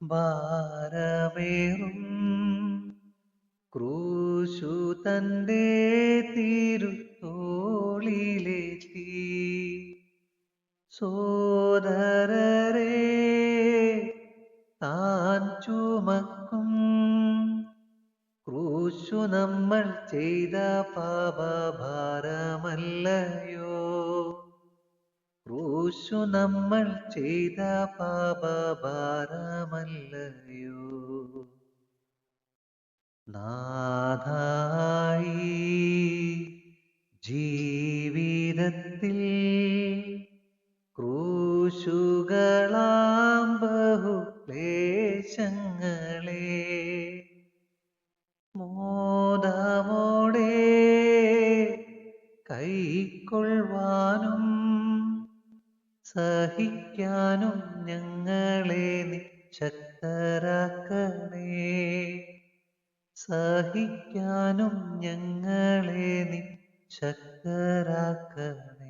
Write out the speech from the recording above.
ഭാരമേറും ക്രൂശു തന്റെ തിരുത്തോളിലേറ്റി സോദരരെ താൻ ചുമക്കും ക്രൂശു നമ്മൾ ചെയ്ത പാപഭാരമല്ലയോ ക്രൂശു നമ്മൾ ചെയ്ത പാപഭാരമല്ലയോ നാഥായി ജീവിതത്തിൽ ക്രൂശുകളാം ബഹുക്ലേശങ്ങളെ മോദമോടെ കൈക്കൊള്ളുവാനും സഹിക്കാനും ഞങ്ങളെ നീ ശക്തരാക്കണേ സഹിക്കാനും ഞങ്ങളെ നീ ശക്തരാക്കണേ.